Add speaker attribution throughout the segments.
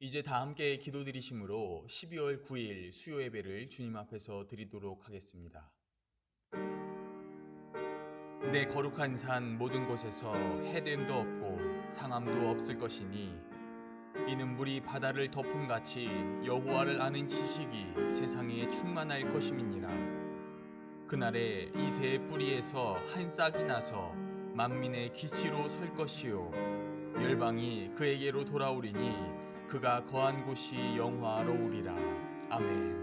Speaker 1: 이제 다 함께 기도드리심으로 12월 9일 수요 예배를 주님 앞에서 드리도록 하겠습니다. 내 거룩한 산 모든 곳에서 해됨도 없고 상함도 없을 것이니 이는 물이 바다를 덮음같이 여호와를 아는 지식이 세상에 충만할 것임이니라. 그날에 이새의 뿌리에서 한 싹이 나서 만민의 기치로 설 것이요 열방이 그에게로 돌아오리니 그가 거한 곳이 영화로우리라. 아멘.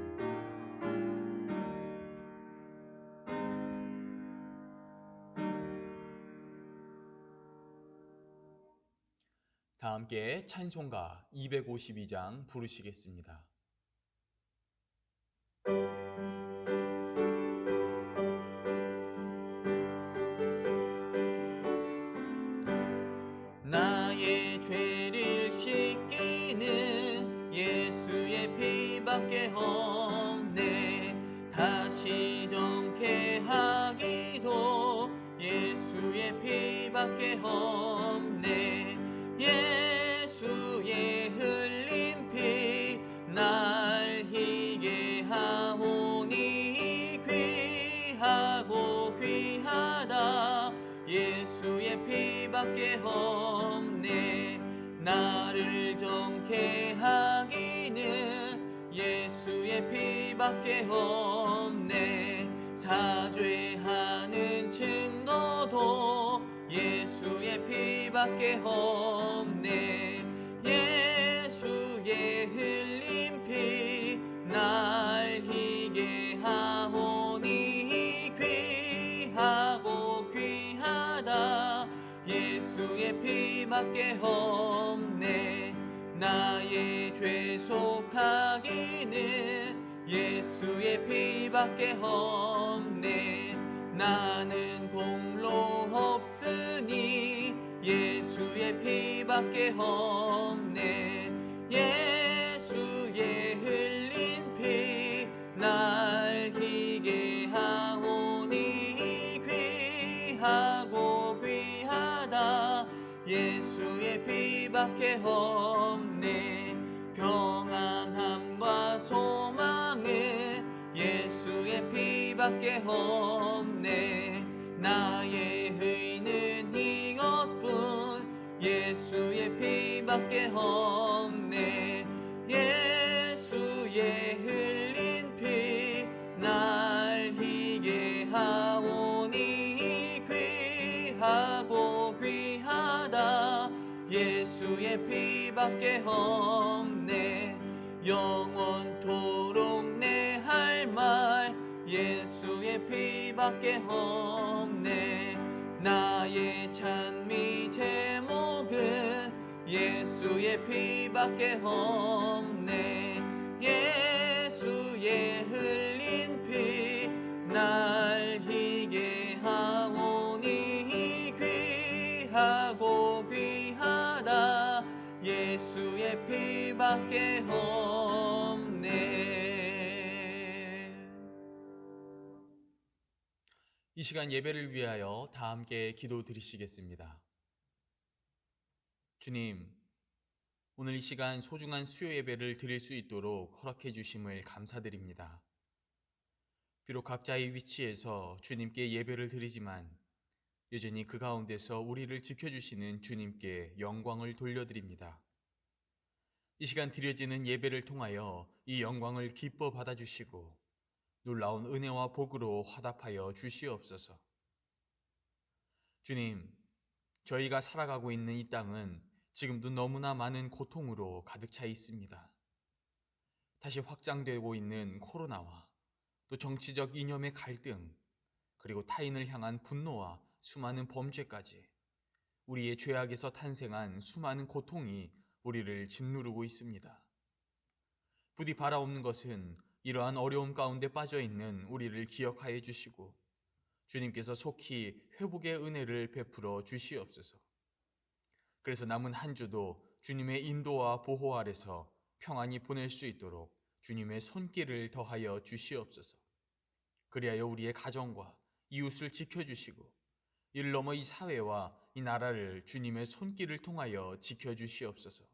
Speaker 1: 다 함께 찬송가 252장 부르시겠습니다. 나의 죄를 씻기는 예수의 피밖에 없네. 다시 정케하기도 예수의 피밖에 없네. 예수의 흘린 피 날 희게 하오니 귀하고 귀하다. 예수의 피밖에 없네. 나를 정케 하기는 예수의 피밖에 없네. 사죄하는 증거도 예수의 피밖에 없네. 예수의 흘린 피 날 희게 하오니 귀하고 귀하다. 예수의 피밖에 없네. 나의 죄 속하기는 예수의 피밖에 없네. 나는 공로 없으니 예수의 피밖에 없네. 예수의 흘린 피 날 희게 하오니 귀하고 귀하다. 예수의 피밖에 없네. 평안함과 소망은 예수의 피밖에 없네. 나의 의는 이것뿐 예수의 피밖에 없네. 예수의 흘린 피 날 희게 하오니 귀하고 귀하다. 예수의 피밖에 없네. 영원토록 내 할 말 예수의 피밖에 없네. 나의 찬미 제목은 예수의 피밖에 없네. 예수의 흘린 피 날 희게 하오니 귀하고 귀하다. 예수의 피밖에 없네. 이 시간 예배를 위하여 다 함께 기도 드리시겠습니다. 주님, 오늘 이 시간 소중한 수요 예배를 드릴 수 있도록 허락해 주심을 감사드립니다. 비록 각자의 위치에서 주님께 예배를 드리지만 여전히 그 가운데서 우리를 지켜주시는 주님께 영광을 돌려드립니다. 이 시간 드려지는 예배를 통하여 이 영광을 기뻐 받아주시고 놀라운 은혜와 복으로 화답하여 주시옵소서. 주님, 저희가 살아가고 있는 이 땅은 지금도 너무나 많은 고통으로 가득 차 있습니다. 다시 확장되고 있는 코로나와 또 정치적 이념의 갈등, 그리고 타인을 향한 분노와 수많은 범죄까지 우리의 죄악에서 탄생한 수많은 고통이 우리를 짓누르고 있습니다. 부디 바라옵는 것은 이러한 어려움 가운데 빠져있는 우리를 기억하여 주시고 주님께서 속히 회복의 은혜를 베풀어 주시옵소서. 그래서 남은 한 주도 주님의 인도와 보호 아래서 평안히 보낼 수 있도록 주님의 손길을 더하여 주시옵소서. 그리하여 우리의 가정과 이웃을 지켜주시고 이를 넘어 이 사회와 이 나라를 주님의 손길을 통하여 지켜주시옵소서.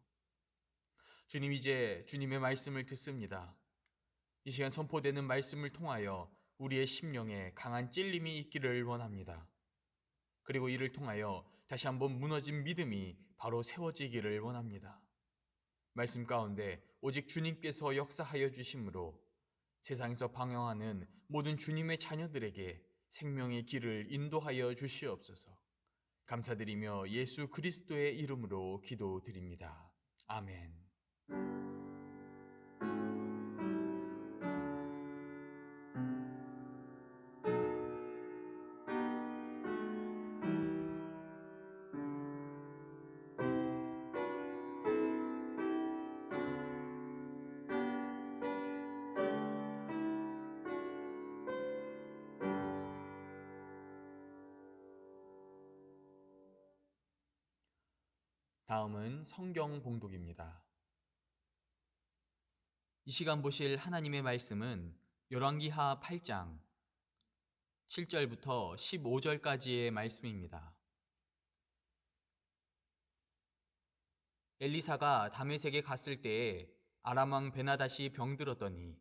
Speaker 1: 주님, 이제 주님의 말씀을 듣습니다. 이 시간 선포되는 말씀을 통하여 우리의 심령에 강한 찔림이 있기를 원합니다. 그리고 이를 통하여 다시 한번 무너진 믿음이 바로 세워지기를 원합니다. 말씀 가운데 오직 주님께서 역사하여 주심으로 세상에서 방황하는 모든 주님의 자녀들에게 생명의 길을 인도하여 주시옵소서. 감사드리며 예수 그리스도의 이름으로 기도드립니다. 아멘. 다음은 성경 봉독입니다. 이 시간 보실 하나님의 말씀은 열왕기하 8장 7절부터 15절까지의 말씀입니다. 엘리사가 다메섹에 갔을 때에 아람 왕 베나닷이 병들었더니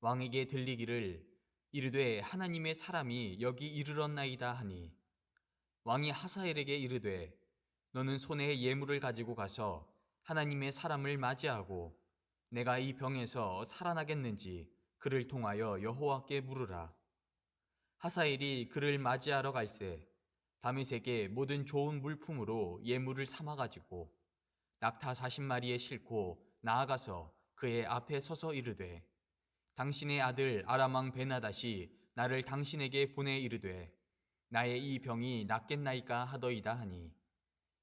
Speaker 1: 왕에게 들리기를 이르되 하나님의 사람이 여기 이르렀나이다 하니 왕이 하사엘에게 이르되 너는 손에 예물을 가지고 가서 하나님의 사람을 맞이하고 내가 이 병에서 살아나겠는지 그를 통하여 여호와께 물으라. 하사엘이 그를 맞이하러 갈새 다메섹에 모든 좋은 물품으로 예물을 삼아 가지고 낙타 40마리에 싣고 나아가서 그의 앞에 서서 이르되 당신의 아들 아람 왕 베나닷이 나를 당신에게 보내 이르되 나의 이 병이 낫겠나이까 하더이다 하니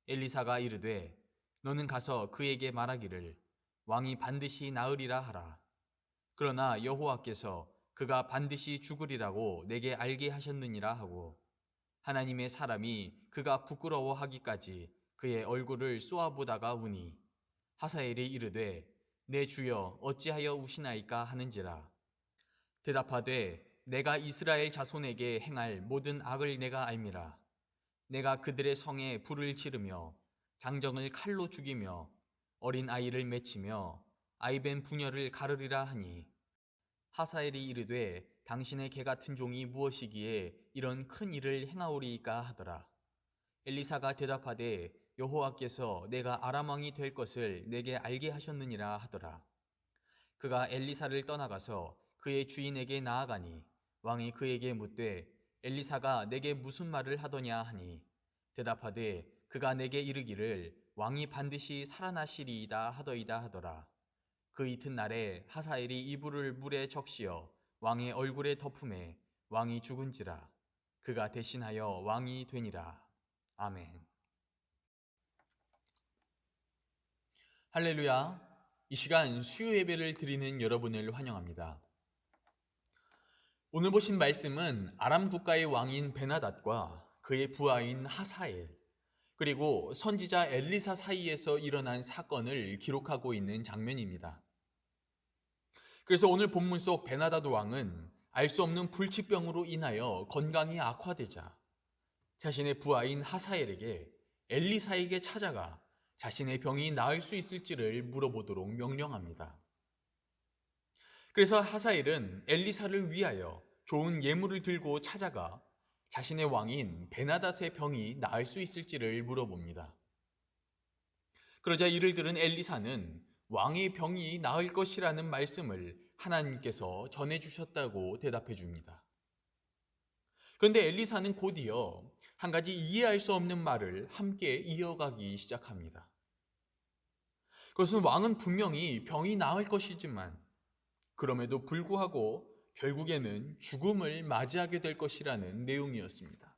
Speaker 1: 엘리사가 이르되 너는 가서 그에게 말하기를 왕이 반드시 나으리라 하라. 그러나 여호와께서 그가 반드시 죽으리라고 내게 알게 하셨느니라 하고 하나님의 사람이 그가 부끄러워하기까지 그의 얼굴을 쏘아보다가 우니 하사엘이 이르되 내 주여 어찌하여 우시나이까 하는지라. 대답하되 내가 이스라엘 자손에게 행할 모든 악을 내가 알미라. 내가 그들의 성에 불을 지르며 장정을 칼로 죽이며 어린 아이를 맺히며 아이벤 부녀를 가르리라 하니 하사엘이 이르되 당신의 개 같은 종이 무엇이기에 이런 큰 일을 행하오리이까 하더라. 엘리사가 대답하되 여호와께서 내가 아람 왕이 될 것을 내게 알게 하셨느니라 하더라. 그가 엘리사를 떠나가서 그의 주인에게 나아가니 왕이 그에게 묻되 엘리사가 내게 무슨 말을 하더냐 하니 대답하되 그가 내게 이르기를 왕이 반드시 살아나시리이다 하더이다 하더라. 그 이튿날에 하사엘이 이불을 물에 적시어 왕의 얼굴에 덮음에 왕이 죽은지라. 그가 대신하여 왕이 되니라. 아멘. 할렐루야. 이 시간 수요 예배를 드리는 여러분을 환영합니다. 오늘 보신 말씀은 아람 국가의 왕인 베나닷과 그의 부하인 하사엘 그리고 선지자 엘리사 사이에서 일어난 사건을 기록하고 있는 장면입니다. 그래서 오늘 본문 속 베나닷 왕은 알 수 없는 불치병으로 인하여 건강이 악화되자 자신의 부하인 하사엘에게 엘리사에게 찾아가 자신의 병이 나을 수 있을지를 물어보도록 명령합니다. 그래서 하사엘은 엘리사를 위하여 좋은 예물을 들고 찾아가 자신의 왕인 베나닷의 병이 나을 수 있을지를 물어봅니다. 그러자 이를 들은 엘리사는 왕의 병이 나을 것이라는 말씀을 하나님께서 전해주셨다고 대답해 줍니다. 그런데 엘리사는 곧이어 한 가지 이해할 수 없는 말을 함께 이어가기 시작합니다. 그것은 왕은 분명히 병이 나을 것이지만 그럼에도 불구하고 결국에는 죽음을 맞이하게 될 것이라는 내용이었습니다.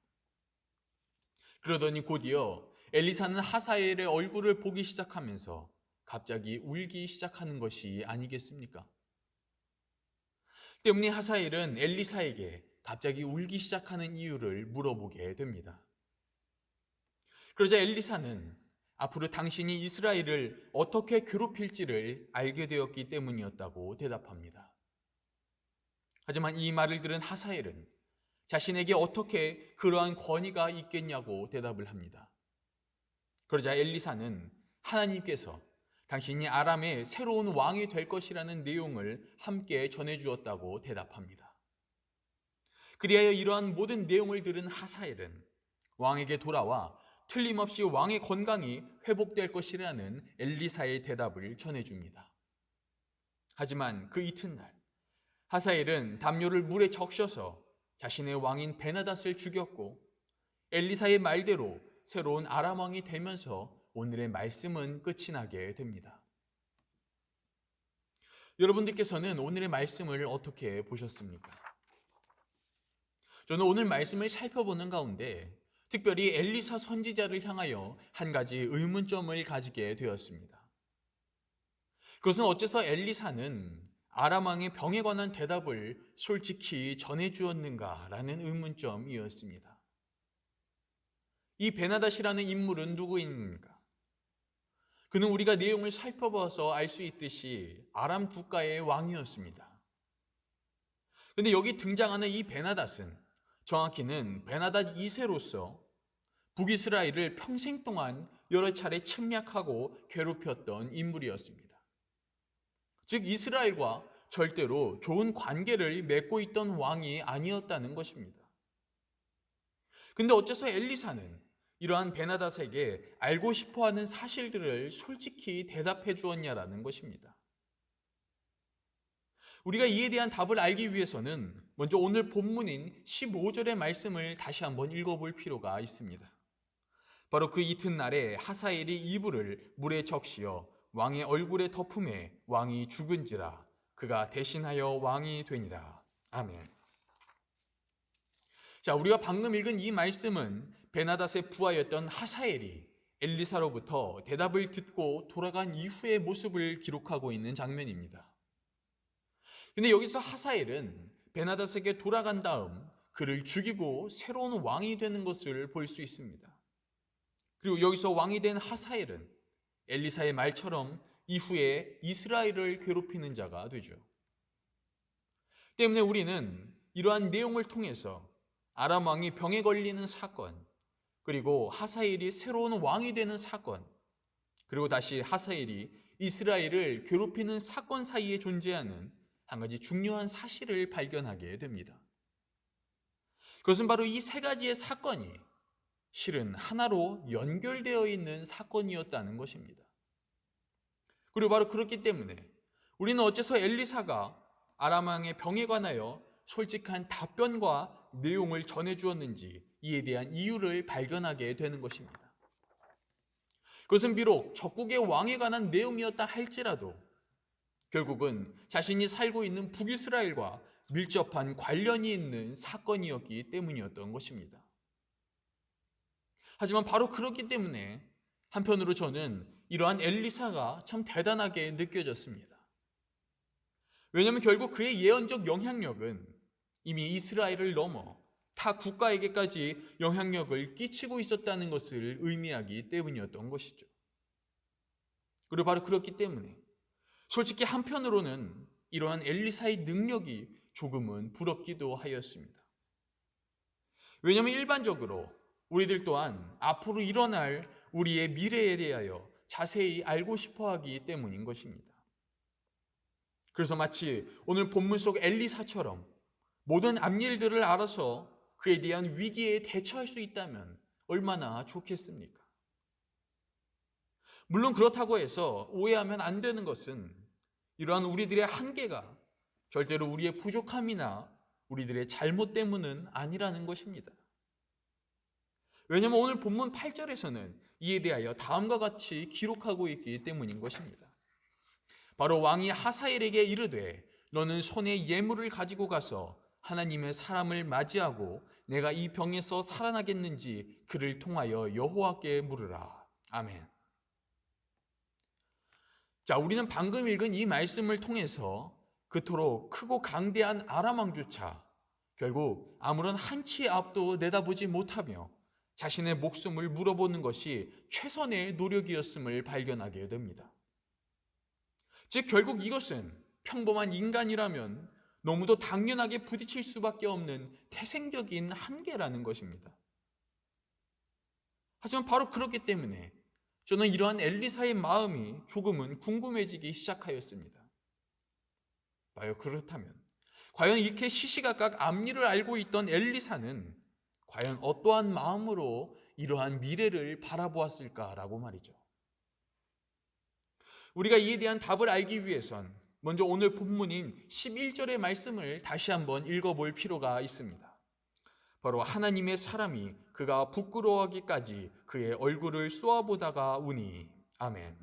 Speaker 1: 그러더니 곧이어 엘리사는 하사엘의 얼굴을 보기 시작하면서 갑자기 울기 시작하는 것이 아니겠습니까? 때문에 하사엘은 엘리사에게 갑자기 울기 시작하는 이유를 물어보게 됩니다. 그러자 엘리사는 앞으로 당신이 이스라엘을 어떻게 괴롭힐지를 알게 되었기 때문이었다고 대답합니다. 하지만 이 말을 들은 하사엘은 자신에게 어떻게 그러한 권위가 있겠냐고 대답을 합니다. 그러자 엘리사는 하나님께서 당신이 아람의 새로운 왕이 될 것이라는 내용을 함께 전해주었다고 대답합니다. 그리하여 이러한 모든 내용을 들은 하사엘은 왕에게 돌아와 틀림없이 왕의 건강이 회복될 것이라는 엘리사의 대답을 전해줍니다. 하지만 그 이튿날 하사엘은 담요를 물에 적셔서 자신의 왕인 베나닷을 죽였고 엘리사의 말대로 새로운 아람 왕이 되면서 오늘의 말씀은 끝이 나게 됩니다. 여러분들께서는 오늘의 말씀을 어떻게 보셨습니까? 저는 오늘 말씀을 살펴보는 가운데 특별히 엘리사 선지자를 향하여 한 가지 의문점을 가지게 되었습니다. 그것은 어째서 엘리사는 아람 왕의 병에 관한 대답을 솔직히 전해주었는가라는 의문점이었습니다. 이 베나닷이라는 인물은 누구입니까? 그는 우리가 내용을 살펴봐서 알 수 있듯이 아람 국가의 왕이었습니다. 그런데 여기 등장하는 이 베나닷은 정확히는 베나닷 2세로서 북이스라엘을 평생 동안 여러 차례 침략하고 괴롭혔던 인물이었습니다. 즉 이스라엘과 절대로 좋은 관계를 맺고 있던 왕이 아니었다는 것입니다. 근데 어째서 엘리사는 이러한 베나닷에게 알고 싶어하는 사실들을 솔직히 대답해 주었냐라는 것입니다. 우리가 이에 대한 답을 알기 위해서는 먼저 오늘 본문인 15절의 말씀을 다시 한번 읽어볼 필요가 있습니다. 바로 그 이튿날에 하사엘이 이불을 물에 적시어 왕의 얼굴에 덮음에 왕이 죽은지라 그가 대신하여 왕이 되니라. 아멘. 자, 우리가 방금 읽은 이 말씀은 베나닷의 부하였던 하사엘이 엘리사로부터 대답을 듣고 돌아간 이후의 모습을 기록하고 있는 장면입니다. 근데 여기서 하사엘은 베나닷에게 돌아간 다음 그를 죽이고 새로운 왕이 되는 것을 볼 수 있습니다. 그리고 여기서 왕이 된 하사엘은 엘리사의 말처럼 이후에 이스라엘을 괴롭히는 자가 되죠. 때문에 우리는 이러한 내용을 통해서 아람 왕이 병에 걸리는 사건, 그리고 하사엘이 새로운 왕이 되는 사건, 그리고 다시 하사엘이 이스라엘을 괴롭히는 사건 사이에 존재하는 한 가지 중요한 사실을 발견하게 됩니다. 그것은 바로 이 세 가지의 사건이 실은 하나로 연결되어 있는 사건이었다는 것입니다. 그리고 바로 그렇기 때문에 우리는 어째서 엘리사가 아람 왕의 병에 관하여 솔직한 답변과 내용을 전해주었는지 이에 대한 이유를 발견하게 되는 것입니다. 그것은 비록 적국의 왕에 관한 내용이었다 할지라도 결국은 자신이 살고 있는 북이스라엘과 밀접한 관련이 있는 사건이었기 때문이었던 것입니다. 하지만 바로 그렇기 때문에 한편으로 저는 이러한 엘리사가 참 대단하게 느껴졌습니다. 왜냐하면 결국 그의 예언적 영향력은 이미 이스라엘을 넘어 타 국가에게까지 영향력을 끼치고 있었다는 것을 의미하기 때문이었던 것이죠. 그리고 바로 그렇기 때문에 솔직히 한편으로는 이러한 엘리사의 능력이 조금은 부럽기도 하였습니다. 왜냐하면 일반적으로 우리들 또한 앞으로 일어날 우리의 미래에 대하여 자세히 알고 싶어 하기 때문인 것입니다. 그래서 마치 오늘 본문 속 엘리사처럼 모든 앞일들을 알아서 그에 대한 위기에 대처할 수 있다면 얼마나 좋겠습니까? 물론 그렇다고 해서 오해하면 안 되는 것은 이러한 우리들의 한계가 절대로 우리의 부족함이나 우리들의 잘못 때문은 아니라는 것입니다. 왜냐하면 오늘 본문 8절에서는 이에 대하여 다음과 같이 기록하고 있기 때문인 것입니다. 바로 왕이 하사엘에게 이르되 너는 손에 예물을 가지고 가서 하나님의 사람을 맞이하고 내가 이 병에서 살아나겠는지 그를 통하여 여호와께 물으라. 아멘. 자, 우리는 방금 읽은 이 말씀을 통해서 그토록 크고 강대한 아람 왕조차 결국 아무런 한치의 앞도 내다보지 못하며 자신의 목숨을 물어보는 것이 최선의 노력이었음을 발견하게 됩니다. 즉 결국 이것은 평범한 인간이라면 너무도 당연하게 부딪힐 수밖에 없는 태생적인 한계라는 것입니다. 하지만 바로 그렇기 때문에 저는 이러한 엘리사의 마음이 조금은 궁금해지기 시작하였습니다. 그렇다면 과연 이렇게 시시각각 앞일을 알고 있던 엘리사는 과연 어떠한 마음으로 이러한 미래를 바라보았을까라고 말이죠. 우리가 이에 대한 답을 알기 위해선 먼저 오늘 본문인 11절의 말씀을 다시 한번 읽어볼 필요가 있습니다. 바로 하나님의 사람이 그가 부끄러워하기까지 그의 얼굴을 쏘아보다가 우니. 아멘.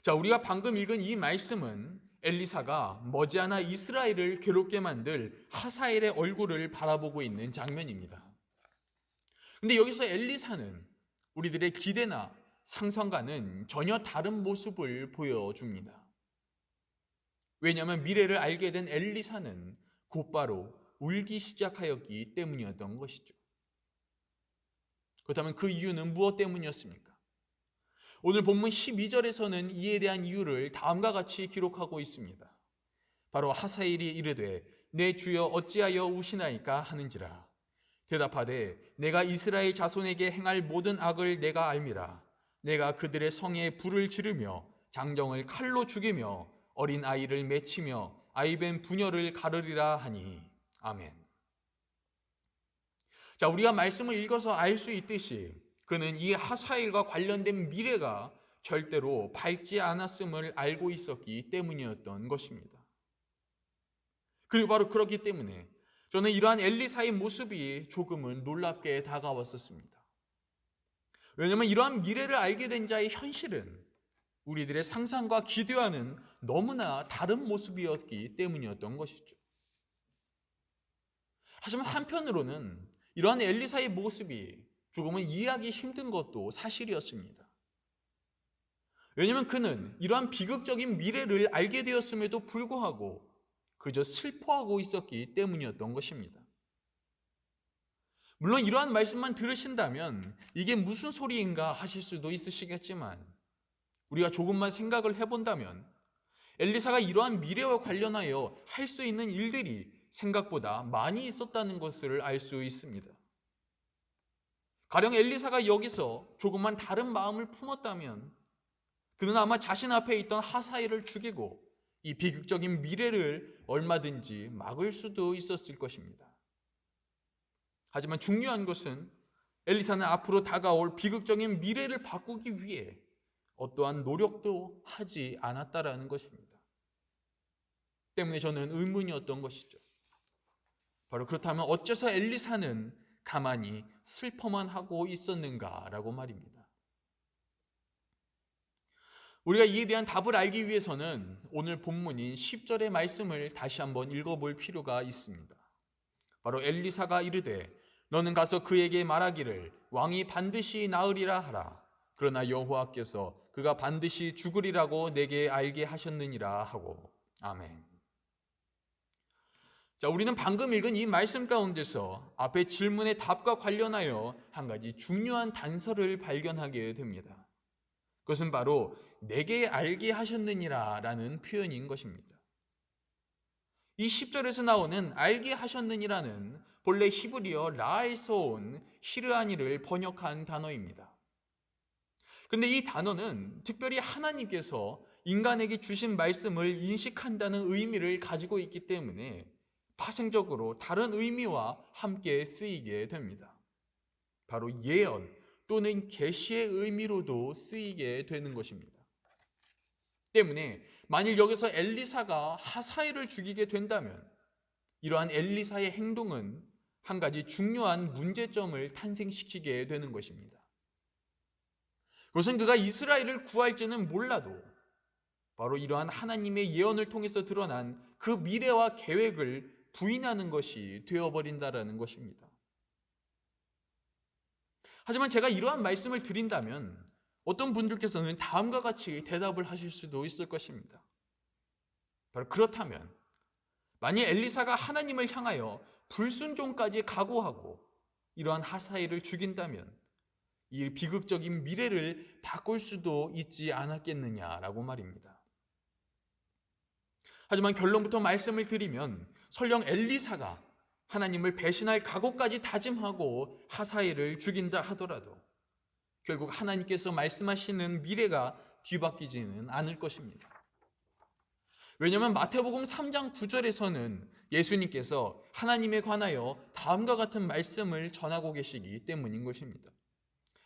Speaker 1: 자, 우리가 방금 읽은 이 말씀은 엘리사가 머지않아 이스라엘을 괴롭게 만들 하사엘의 얼굴을 바라보고 있는 장면입니다. 근데 여기서 엘리사는 우리들의 기대나 상상과는 전혀 다른 모습을 보여줍니다. 왜냐하면 미래를 알게 된 엘리사는 곧바로 울기 시작하였기 때문이었던 것이죠. 그렇다면 그 이유는 무엇 때문이었습니까? 오늘 본문 12절에서는 이에 대한 이유를 다음과 같이 기록하고 있습니다. 바로 하사엘이 이르되 내 주여 어찌하여 우시나이까 하는지라. 대답하되 내가 이스라엘 자손에게 행할 모든 악을 내가 알미라. 내가 그들의 성에 불을 지르며 장정을 칼로 죽이며 어린 아이를 맺히며 아이벤 부녀를 가르리라 하니. 아멘. 자, 우리가 말씀을 읽어서 알 수 있듯이 그는 이 하사엘과 관련된 미래가 절대로 밝지 않았음을 알고 있었기 때문이었던 것입니다. 그리고 바로 그렇기 때문에 저는 이러한 엘리사의 모습이 조금은 놀랍게 다가왔었습니다. 왜냐하면 이러한 미래를 알게 된 자의 현실은 우리들의 상상과 기대와는 너무나 다른 모습이었기 때문이었던 것이죠. 하지만 한편으로는 이러한 엘리사의 모습이 조금은 이해하기 힘든 것도 사실이었습니다. 왜냐하면 그는 이러한 비극적인 미래를 알게 되었음에도 불구하고 그저 슬퍼하고 있었기 때문이었던 것입니다. 물론 이러한 말씀만 들으신다면 이게 무슨 소리인가 하실 수도 있으시겠지만 우리가 조금만 생각을 해본다면 엘리사가 이러한 미래와 관련하여 할 수 있는 일들이 생각보다 많이 있었다는 것을 알 수 있습니다. 가령 엘리사가 여기서 조금만 다른 마음을 품었다면 그는 아마 자신 앞에 있던 하사엘을 죽이고 이 비극적인 미래를 얼마든지 막을 수도 있었을 것입니다. 하지만 중요한 것은 엘리사는 앞으로 다가올 비극적인 미래를 바꾸기 위해 어떠한 노력도 하지 않았다라는 것입니다. 때문에 저는 의문이었던 것이죠. 바로 그렇다면 어째서 엘리사는 가만히 슬퍼만 하고 있었는가라고 말입니다. 우리가 이에 대한 답을 알기 위해서는 오늘 본문인 10절의 말씀을 다시 한번 읽어볼 필요가 있습니다. 바로 엘리사가 이르되 너는 가서 그에게 말하기를 왕이 반드시 나으리라 하라. 그러나 여호와께서 그가 반드시 죽으리라고 내게 알게 하셨느니라 하고. 아멘. 자, 우리는 방금 읽은 이 말씀 가운데서 앞의 질문의 답과 관련하여 한 가지 중요한 단서를 발견하게 됩니다. 그것은 바로 내게 알게 하셨느니라 라는 표현인 것입니다. 이 10절에서 나오는 알게 하셨느니라는 본래 히브리어 라에서 온 히르아니를 번역한 단어입니다. 그런데 이 단어는 특별히 하나님께서 인간에게 주신 말씀을 인식한다는 의미를 가지고 있기 때문에 파생적으로 다른 의미와 함께 쓰이게 됩니다. 바로 예언 또는 계시의 의미로도 쓰이게 되는 것입니다. 때문에 만일 여기서 엘리사가 하사엘을 죽이게 된다면 이러한 엘리사의 행동은 한 가지 중요한 문제점을 탄생시키게 되는 것입니다. 그것은 그가 이스라엘을 구할지는 몰라도 바로 이러한 하나님의 예언을 통해서 드러난 그 미래와 계획을 부인하는 것이 되어버린다라는 것입니다. 하지만 제가 이러한 말씀을 드린다면 어떤 분들께서는 다음과 같이 대답을 하실 수도 있을 것입니다. 바로 그렇다면 만약 엘리사가 하나님을 향하여 불순종까지 각오하고 이러한 하사엘을 죽인다면 이 비극적인 미래를 바꿀 수도 있지 않았겠느냐라고 말입니다. 하지만 결론부터 말씀을 드리면 설령 엘리사가 하나님을 배신할 각오까지 다짐하고 하사엘을 죽인다 하더라도 결국 하나님께서 말씀하시는 미래가 뒤바뀌지는 않을 것입니다. 왜냐하면 마태복음 3장 9절에서는 예수님께서 하나님에 관하여 다음과 같은 말씀을 전하고 계시기 때문인 것입니다.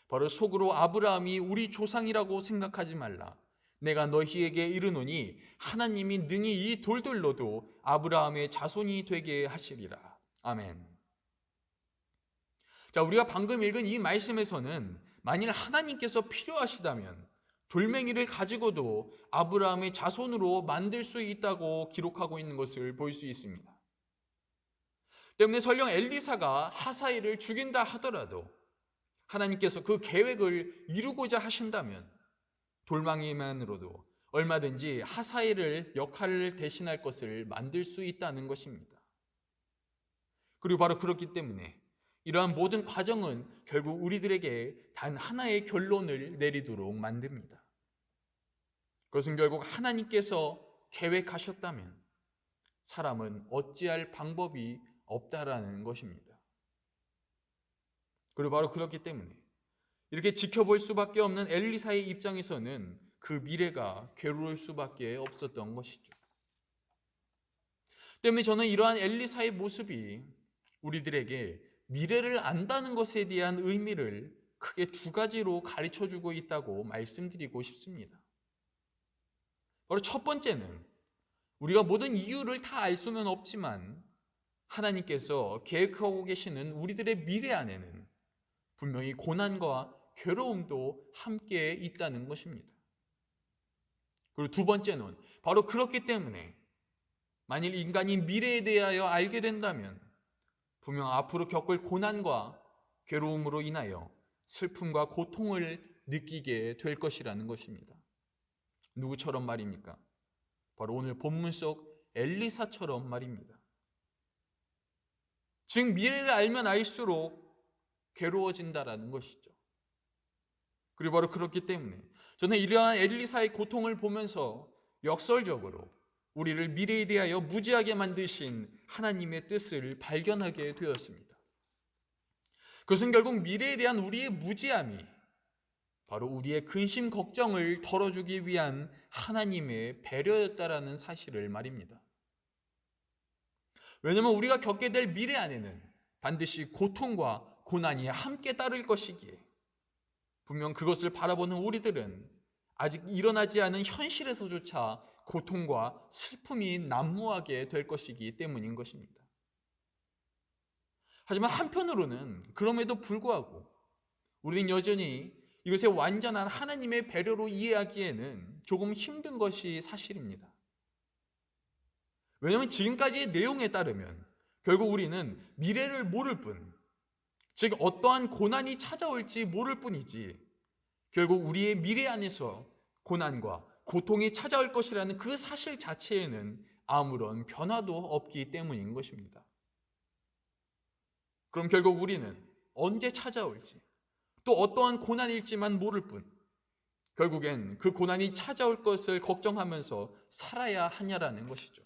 Speaker 1: 바로 속으로 아브라함이 우리 조상이라고 생각하지 말라. 내가 너희에게 이르노니 하나님이 능히 이 돌들로도 아브라함의 자손이 되게 하시리라. 아멘. 자, 우리가 방금 읽은 이 말씀에서는 만일 하나님께서 필요하시다면 돌멩이를 가지고도 아브라함의 자손으로 만들 수 있다고 기록하고 있는 것을 볼 수 있습니다. 때문에 설령 엘리사가 하사엘을 죽인다 하더라도 하나님께서 그 계획을 이루고자 하신다면 돌멩이만으로도 얼마든지 하사엘을 역할을 대신할 것을 만들 수 있다는 것입니다. 그리고 바로 그렇기 때문에 이러한 모든 과정은 결국 우리들에게 단 하나의 결론을 내리도록 만듭니다. 그것은 결국 하나님께서 계획하셨다면 사람은 어찌할 방법이 없다라는 것입니다. 그리고 바로 그렇기 때문에 이렇게 지켜볼 수밖에 없는 엘리사의 입장에서는 그 미래가 괴로울 수밖에 없었던 것이죠. 때문에 저는 이러한 엘리사의 모습이 우리들에게 미래를 안다는 것에 대한 의미를 크게 두 가지로 가르쳐주고 있다고 말씀드리고 싶습니다. 바로 첫 번째는 우리가 모든 이유를 다 알 수는 없지만 하나님께서 계획하고 계시는 우리들의 미래 안에는 분명히 고난과 괴로움도 함께 있다는 것입니다. 그리고 두 번째는 바로 그렇기 때문에 만일 인간이 미래에 대하여 알게 된다면 분명 앞으로 겪을 고난과 괴로움으로 인하여 슬픔과 고통을 느끼게 될 것이라는 것입니다. 누구처럼 말입니까? 바로 오늘 본문 속 엘리사처럼 말입니다. 즉 미래를 알면 알수록 괴로워진다라는 것이죠. 그리고 바로 그렇기 때문에 저는 이러한 엘리사의 고통을 보면서 역설적으로 우리를 미래에 대하여 무지하게 만드신 하나님의 뜻을 발견하게 되었습니다. 그것은 결국 미래에 대한 우리의 무지함이 바로 우리의 근심 걱정을 덜어주기 위한 하나님의 배려였다라는 사실을 말입니다. 왜냐하면 우리가 겪게 될 미래 안에는 반드시 고통과 고난이 함께 따를 것이기에 분명 그것을 바라보는 우리들은 아직 일어나지 않은 현실에서조차 고통과 슬픔이 난무하게 될 것이기 때문인 것입니다. 하지만 한편으로는 그럼에도 불구하고 우리는 여전히 이것의 완전한 하나님의 배려로 이해하기에는 조금 힘든 것이 사실입니다. 왜냐하면 지금까지의 내용에 따르면 결국 우리는 미래를 모를 뿐, 즉 어떠한 고난이 찾아올지 모를 뿐이지 결국 우리의 미래 안에서 고난과 고통이 찾아올 것이라는 그 사실 자체에는 아무런 변화도 없기 때문인 것입니다. 그럼 결국 우리는 언제 찾아올지 또 어떠한 고난일지만 모를 뿐 결국엔 그 고난이 찾아올 것을 걱정하면서 살아야 하냐라는 것이죠.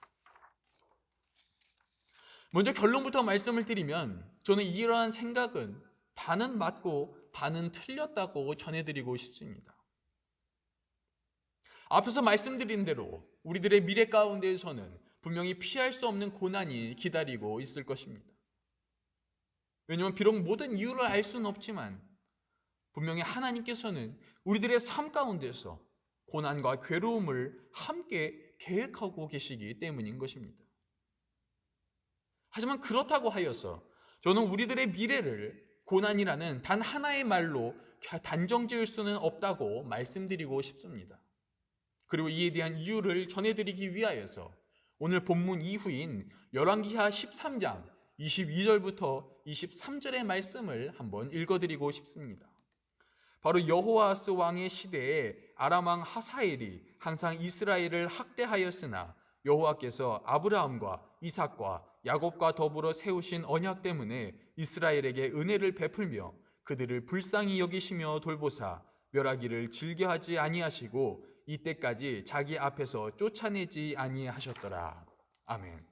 Speaker 1: 먼저 결론부터 말씀을 드리면 저는 이러한 생각은 반은 맞고 반은 틀렸다고 전해드리고 싶습니다. 앞에서 말씀드린 대로 우리들의 미래 가운데에서는 분명히 피할 수 없는 고난이 기다리고 있을 것입니다. 왜냐하면 비록 모든 이유를 알 수는 없지만 분명히 하나님께서는 우리들의 삶 가운데서 고난과 괴로움을 함께 계획하고 계시기 때문인 것입니다. 하지만 그렇다고 하여서 저는 우리들의 미래를 고난이라는 단 하나의 말로 단정 지을 수는 없다고 말씀드리고 싶습니다. 그리고 이에 대한 이유를 전해드리기 위하여서 오늘 본문 이후인 열왕기하 13장 22절부터 23절의 말씀을 한번 읽어드리고 싶습니다. 바로 여호아스 왕의 시대에 아람 왕 하사엘이 항상 이스라엘을 학대하였으나 여호와께서 아브라함과 이삭과 야곱과 더불어 세우신 언약 때문에 이스라엘에게 은혜를 베풀며 그들을 불쌍히 여기시며 돌보사 멸하기를 즐겨하지 아니하시고 이때까지 자기 앞에서 쫓아내지 아니하셨더라. 아멘.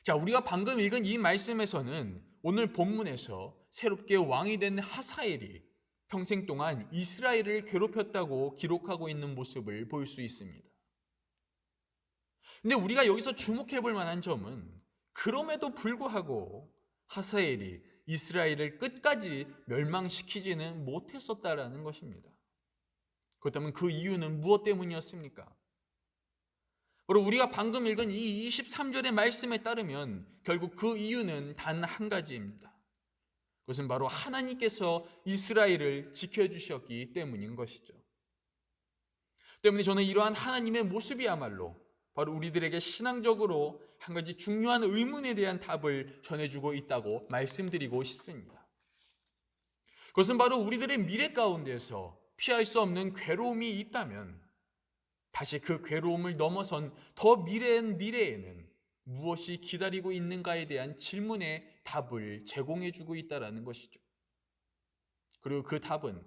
Speaker 1: 자, 우리가 방금 읽은 이 말씀에서는 오늘 본문에서 새롭게 왕이 된 하사엘이 평생 동안 이스라엘을 괴롭혔다고 기록하고 있는 모습을 볼 수 있습니다. 근데 우리가 여기서 주목해 볼 만한 점은 그럼에도 불구하고 하사엘이 이스라엘을 끝까지 멸망시키지는 못했었다라는 것입니다. 그렇다면 그 이유는 무엇 때문이었습니까? 바로 우리가 방금 읽은 이 23절의 말씀에 따르면 결국 그 이유는 단 한 가지입니다. 그것은 바로 하나님께서 이스라엘을 지켜주셨기 때문인 것이죠. 때문에 저는 이러한 하나님의 모습이야말로 바로 우리들에게 신앙적으로 한 가지 중요한 의문에 대한 답을 전해주고 있다고 말씀드리고 싶습니다. 그것은 바로 우리들의 미래 가운데서 피할 수 없는 괴로움이 있다면 다시 그 괴로움을 넘어선 더 미래인 미래에는 무엇이 기다리고 있는가에 대한 질문에 답을 제공해주고 있다는 것이죠. 그리고 그 답은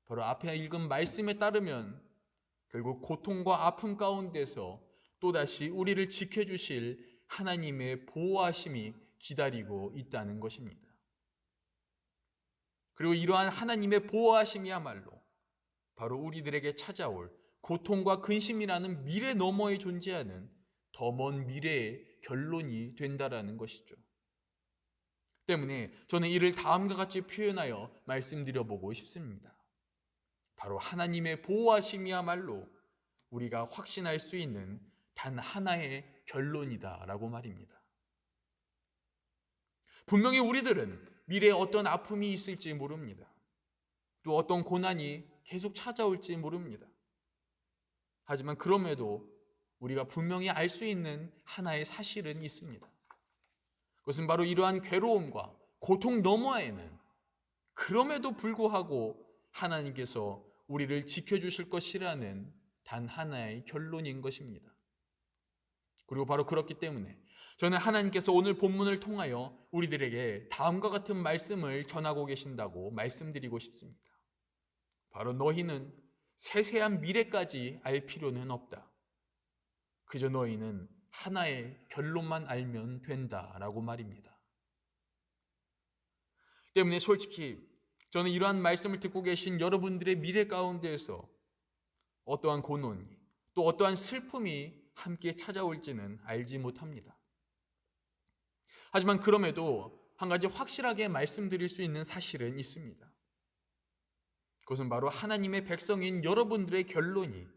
Speaker 1: 바로 앞에 읽은 말씀에 따르면 결국 고통과 아픔 가운데서 또다시 우리를 지켜주실 하나님의 보호하심이 기다리고 있다는 것입니다. 그리고 이러한 하나님의 보호하심이야말로 바로 우리들에게 찾아올 고통과 근심이라는 미래 너머에 존재하는 더 먼 미래의 결론이 된다라는 것이죠. 때문에 저는 이를 다음과 같이 표현하여 말씀드려보고 싶습니다. 바로 하나님의 보호하심이야말로 우리가 확신할 수 있는 단 하나의 결론이다라고 말입니다. 분명히 우리들은 미래에 어떤 아픔이 있을지 모릅니다. 또 어떤 고난이 계속 찾아올지 모릅니다. 하지만 그럼에도 우리가 분명히 알 수 있는 하나의 사실은 있습니다. 그것은 바로 이러한 괴로움과 고통 너머에는 그럼에도 불구하고 하나님께서 우리를 지켜주실 것이라는 단 하나의 결론인 것입니다. 그리고 바로 그렇기 때문에 저는 하나님께서 오늘 본문을 통하여 우리들에게 다음과 같은 말씀을 전하고 계신다고 말씀드리고 싶습니다. 바로 너희는 세세한 미래까지 알 필요는 없다. 그저 너희는 하나의 결론만 알면 된다라고 말입니다. 때문에 솔직히 저는 이러한 말씀을 듣고 계신 여러분들의 미래 가운데에서 어떠한 고난이 또 어떠한 슬픔이 함께 찾아올지는 알지 못합니다. 하지만 그럼에도 한 가지 확실하게 말씀드릴 수 있는 사실은 있습니다. 그것은 바로 하나님의 백성인 여러분들의 결론이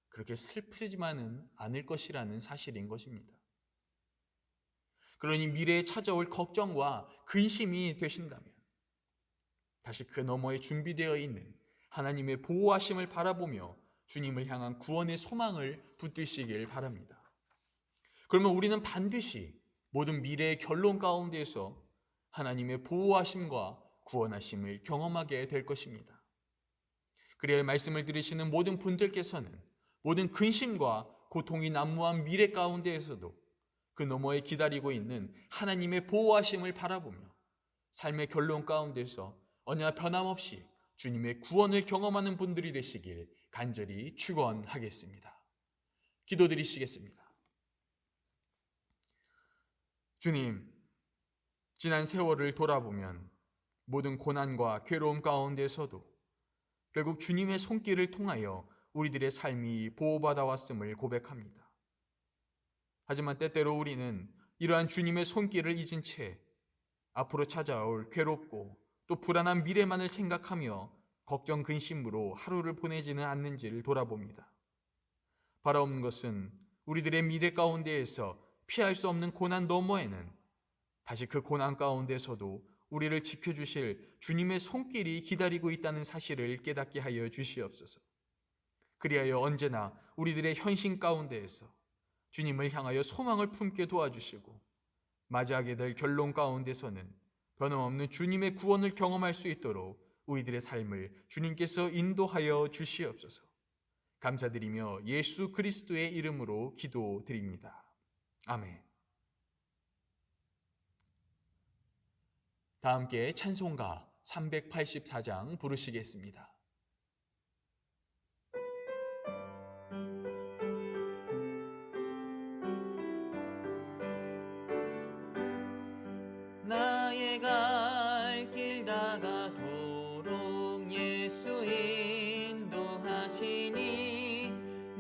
Speaker 1: 그렇게 슬프지만은 않을 것이라는 사실인 것입니다. 그러니 미래에 찾아올 걱정과 근심이 되신다면 다시 그 너머에 준비되어 있는 하나님의 보호하심을 바라보며 주님을 향한 구원의 소망을 붙드시길 바랍니다. 그러면 우리는 반드시 모든 미래의 결론 가운데에서 하나님의 보호하심과 구원하심을 경험하게 될 것입니다. 그래야 말씀을 들으시는 모든 분들께서는 모든 근심과 고통이 난무한 미래 가운데에서도 그 너머에 기다리고 있는 하나님의 보호하심을 바라보며 삶의 결론 가운데서 언제나 변함없이 주님의 구원을 경험하는 분들이 되시길 간절히 축원하겠습니다. 기도드리시겠습니다. 주님, 지난 세월을 돌아보면 모든 고난과 괴로움 가운데서도 결국 주님의 손길을 통하여 우리들의 삶이 보호받아 왔음을 고백합니다. 하지만 때때로 우리는 이러한 주님의 손길을 잊은 채 앞으로 찾아올 괴롭고 또 불안한 미래만을 생각하며 걱정 근심으로 하루를 보내지는 않는지를 돌아봅니다. 바라옵는 것은 우리들의 미래 가운데에서 피할 수 없는 고난 너머에는 다시 그 고난 가운데서도 우리를 지켜주실 주님의 손길이 기다리고 있다는 사실을 깨닫게 하여 주시옵소서. 그리하여 언제나 우리들의 현신 가운데에서 주님을 향하여 소망을 품게 도와주시고 맞이하게 될 결론 가운데서는 변함없는 주님의 구원을 경험할 수 있도록 우리들의 삶을 주님께서 인도하여 주시옵소서. 감사드리며 예수 그리스도의 이름으로 기도드립니다. 아멘. 다 함께 찬송가 384장 부르시겠습니다. 나의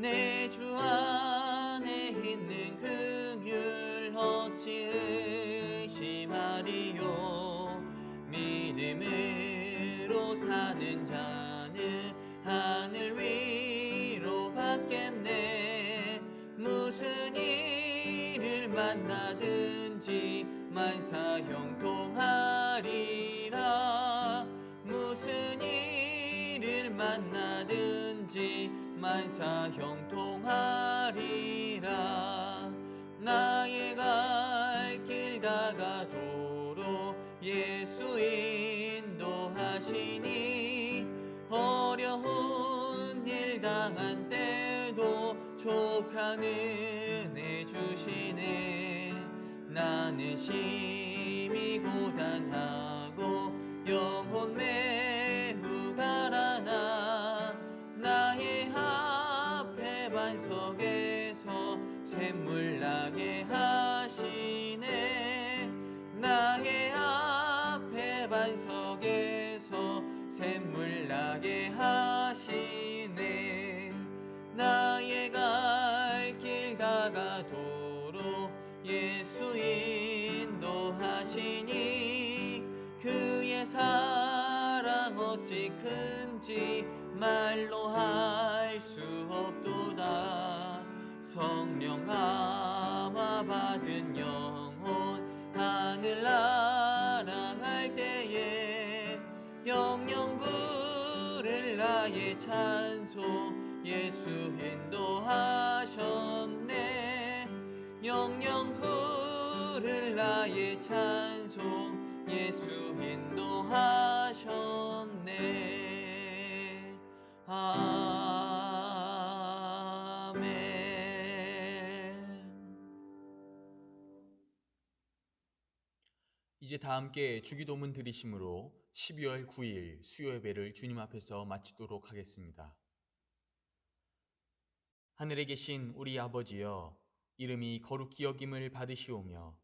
Speaker 1: 내 주 안에 있는 긍휼 어찌 의심하리요. 믿음으로 사는 자는 하늘 위로 받겠네. 무슨 일을 만나든지 만사 형통하리라. 무슨 일을 만나든지 만사 형통하리라. 나의 갈 길 다가도록 예수 인도하시니 어려운 일 당한 때도 족한 은혜 주시네. 나는 심히 고단하고 영혼 매우 가라나 나의 앞에 반석에서 샘물 나게 하시네. 나의 앞에 반석에서 샘물 나게 하시네. 나의 갈 길 다가도록 예수 인도하시니 그의 사랑 어찌 큰지 말로 할 수 없도다. 성령 감화 받은 영혼 하늘나라 갈 때에 영영 부를 나의 찬송 예수 인도하셨네. 영영 부를 나의 찬송 예수 인도하셨네. 아멘. 이제 다 함께 주기도문 드리심으로 12월 9일 수요 예배를 주님 앞에서 마치도록 하겠습니다. 하늘에 계신 우리 아버지여, 이름이 거룩히 여김을 받으시오며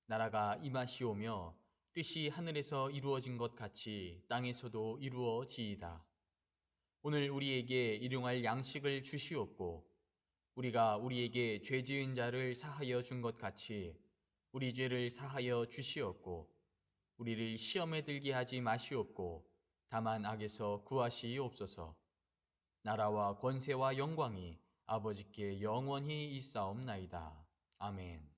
Speaker 1: 나라가 임하시오며 뜻이 하늘에서 이루어진 것 같이 땅에서도 이루어지이다. 오늘 우리에게 일용할 양식을 주시옵고 우리가 우리에게 죄 지은 자를 사하여 준 것 같이 우리 죄를 사하여 주시옵고 우리를 시험에 들게 하지 마시옵고 다만 악에서 구하시옵소서. 나라와 권세와 영광이 아버지께 영원히 있사옵나이다. 아멘.